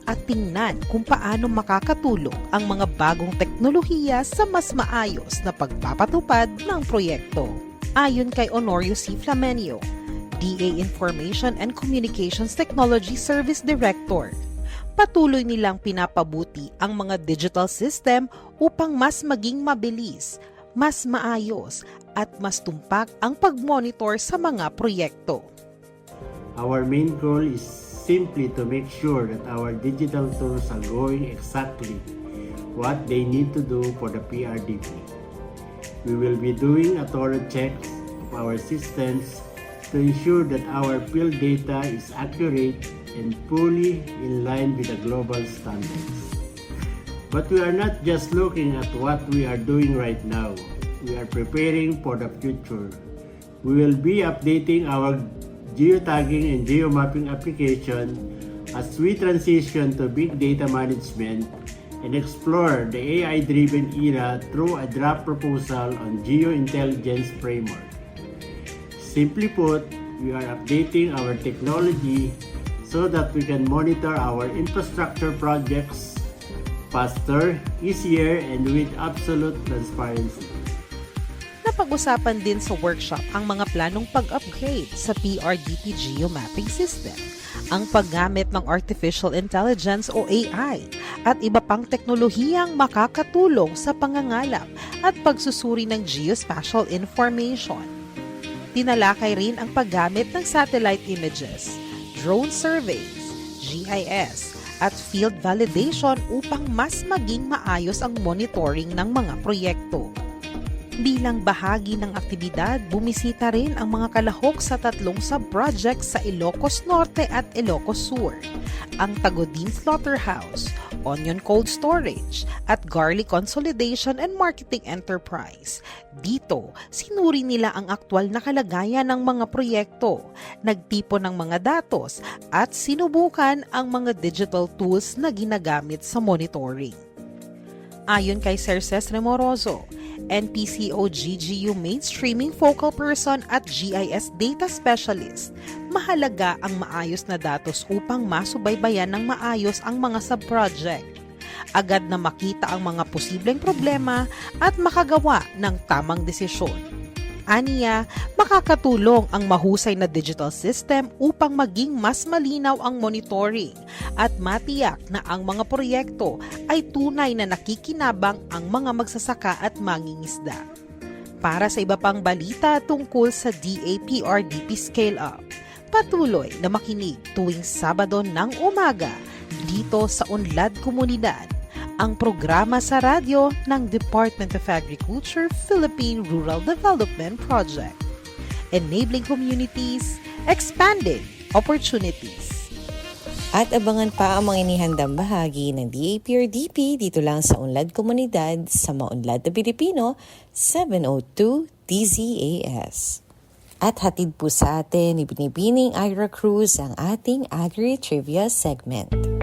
at tingnan kung paano makakatulong ang mga bagong teknolohiya sa mas maayos na pagpapatupad ng proyekto. Ayon kay Honorio C. Flamenio, DA Information and Communications Technology Service Director, patuloy nilang pinapabuti ang mga digital system upang mas maging mabilis, mas maayos, at mas tumpak ang pag-monitor sa mga proyekto. Our main goal is simply to make sure that our digital tools are going exactly what they need to do for the PRDP. We will be doing a thorough check of our systems to ensure that our field data is accurate and fully in line with the global standards. But we are not just looking at what we are doing right now. We are preparing for the future. We will be updating our geotagging and geomapping application as we transition to big data management and explore the AI-driven era through a draft proposal on geointelligence framework. Simply put, we are updating our technology so that we can monitor our infrastructure projects faster, easier, and with absolute transparency. Napag-usapan din sa workshop ang mga planong pag-upgrade sa PRDP geomapping system, ang paggamit ng artificial intelligence o AI, at iba pang teknolohiyang makakatulong sa pangangalap at pagsusuri ng geospatial information. Tinalakay rin ang paggamit ng satellite images, drone surveys, GIS, at field validation upang mas maging maayos ang monitoring ng mga proyekto. Bilang bahagi ng aktibidad, bumisita rin ang mga kalahok sa 3 sub-projects sa Ilocos Norte at Ilocos Sur, ang Tagodin Slaughterhouse, Onion Cold Storage, at Garlic Consolidation and Marketing Enterprise. Dito, sinuri nila ang aktwal na kalagayan ng mga proyekto, nagtipon ng mga datos, at sinubukan ang mga digital tools na ginagamit sa monitoring. Ayon kay Sir Ces Remoroso, NPCO GGU Mainstreaming Focal Person at GIS Data Specialist. Mahalaga ang maayos na datos upang masubaybayan ng maayos ang mga sub-project. Agad na makita ang mga posibleng problema at makagawa ng tamang desisyon. Aniya, makakatulong ang mahusay na digital system upang maging mas malinaw ang monitoring at matiyak na ang mga proyekto ay tunay na nakikinabang ang mga magsasaka at mangingisda. Para sa iba pang balita tungkol sa DAPRDP Scale Up, patuloy na makinig tuwing Sabado ng umaga dito sa Unlad Komunidad, ang programa sa radyo ng Department of Agriculture Philippine Rural Development Project. Enabling communities, expanding opportunities. At abangan pa ang mga inihandang bahagi ng DAPRDP dito lang sa Unlad Komunidad sa Maunlad na Pilipino, 702 DZAS. At hatid po sa atin ni Binibining Ira Cruz ang ating Agri-Trivia segment.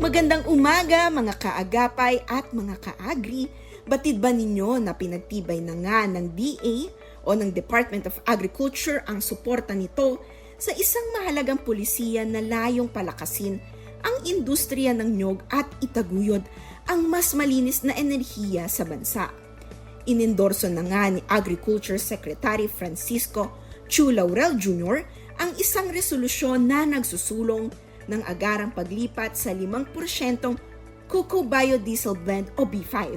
Magandang umaga mga kaagapay at mga kaagri. Batid ba ninyo na pinagtibay na nga ng DA o ng Department of Agriculture ang suporta nito sa isang mahalagang pulisiya na layong palakasin ang industriya ng nyog at itaguyod ang mas malinis na enerhiya sa bansa. Inendorso na nga ni Agriculture Secretary Francisco Chu Laurel Jr. ang isang resolusyon na nagsusulong ng agarang paglipat sa 5% Cocoa Biodiesel Blend o B5.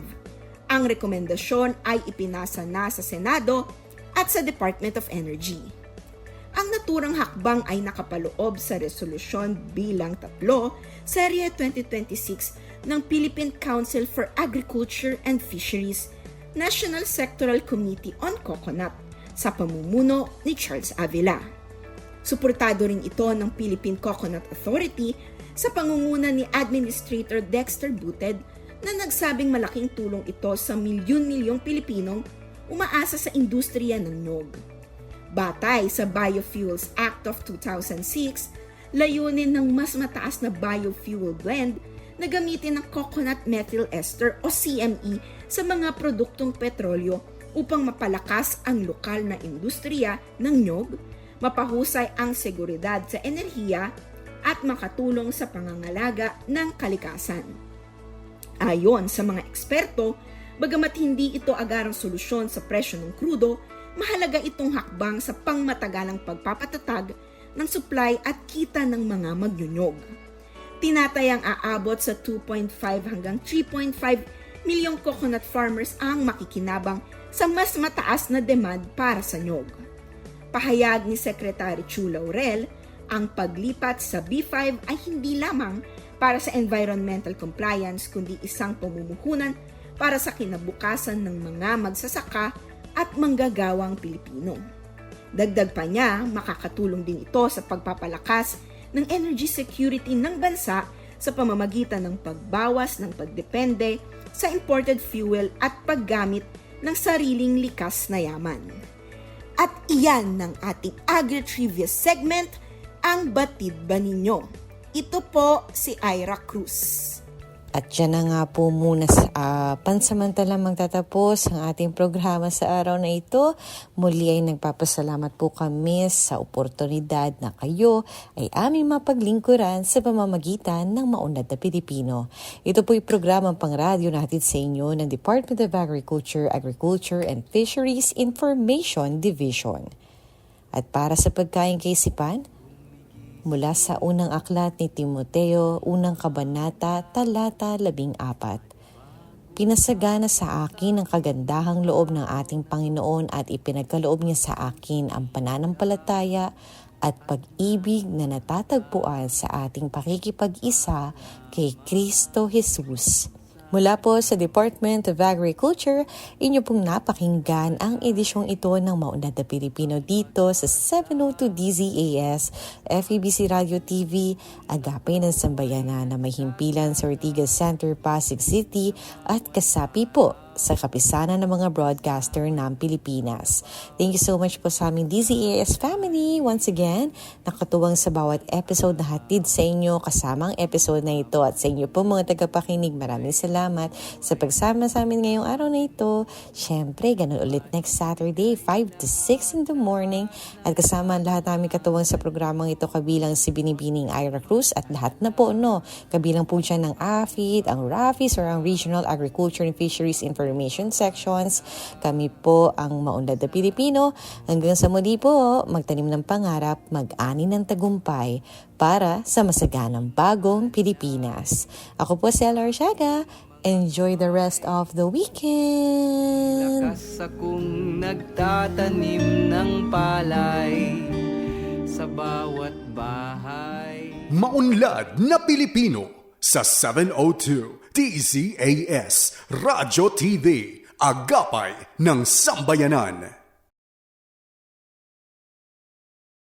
Ang rekomendasyon ay ipinasa na sa Senado at sa Department of Energy. Ang naturang hakbang ay nakapaloob sa resolusyon bilang 3, Serye 2026 ng Philippine Council for Agriculture and Fisheries National Sectoral Committee on Coconut sa pamumuno ni Charles Avila. Suportado rin ito ng Philippine Coconut Authority sa pangunguna ni Administrator Dexter Buted na nagsabing malaking tulong ito sa milyon-milyong Pilipinong umaasa sa industriya ng nyog. Batay sa Biofuels Act of 2006, layunin ng mas mataas na biofuel blend na gamitin ng coconut methyl ester o CME sa mga produktong petrolyo upang mapalakas ang lokal na industriya ng nyog, mapahusay ang seguridad sa enerhiya at makatulong sa pangangalaga ng kalikasan. Ayon sa mga eksperto, bagamat hindi ito agarang solusyon sa presyo ng krudo, mahalaga itong hakbang sa pangmatagalang pagpapatatag ng supply at kita ng mga magnyunyog. Tinatayang aabot sa 2.5 hanggang 3.5 milyong coconut farmers ang makikinabang sa mas mataas na demand para sa nyog. Pahayag ni Secretary Chu Laurel, ang paglipat sa B5 ay hindi lamang para sa environmental compliance kundi isang pamumuhunan para sa kinabukasan ng mga magsasaka at manggagawang Pilipino. Dagdag pa niya, makakatulong din ito sa pagpapalakas ng energy security ng bansa sa pamamagitan ng pagbawas ng pagdepende sa imported fuel at paggamit ng sariling likas na yaman. At iyan ng ating Agri-Trivia segment, ang Batid Ba Ninyo? Ito po si Ira Cruz. At dyan na nga po muna pansamantalang magtatapos ang ating programa sa araw na ito. Muli ay nagpapasalamat po kami sa oportunidad na kayo ay aming mapaglingkuran sa pamamagitan ng Maunlad na Pilipino. Ito po'y programang pangradyo na hatid sa inyo ng Department of Agriculture, Agriculture and Fisheries Information Division. At para sa pagkain kaisipan, mula sa unang aklat ni Timoteo, unang kabanata, talata 14. Pinasagana sa akin ang kagandahang loob ng ating Panginoon at ipinagkaloob niya sa akin ang pananampalataya at pag-ibig na natatagpuan sa ating pakikipag-isa kay Kristo Jesus. Mula po sa Department of Agriculture, inyo pong napakinggan ang edisyong ito ng Maunlad na Pilipino dito sa 702 DZAS, FEBC Radio TV, Agapay ng Sambayanan na may himpilan sa Ortigas Center, Pasig City at kasapi po sa kapisanan ng mga broadcaster ng Pilipinas. Thank you so much po sa aming DZAS family. Once again, nakatuwang sa bawat episode na hatid sa inyo kasama ang episode na ito. At sa inyo po mga tagapakinig, maraming salamat sa pagsama sa amin ngayong araw na ito. Siyempre, ganun ulit next Saturday, 5 to 6 in the morning. At kasama ang lahat namin katuwang sa programang ito kabilang si Binibining Ira Cruz at lahat na po, kabilang po dyan ng AFID, ang RAFIS or ang Regional Agriculture and Fisheries Information Sections. Kami po ang maunlad na Pilipino. Hanggang sa muli po, magtanim ng pangarap, mag-ani ng tagumpay para sa masaganang bagong Pilipinas. Ako po si Ella Arsiaga. Enjoy the rest of the weekend! Lakas akong nagtatanim ng palay sa bawat bahay. Maunlad na Pilipino sa 702 DZAS Radyo TV, Agapay ng Sambayanan.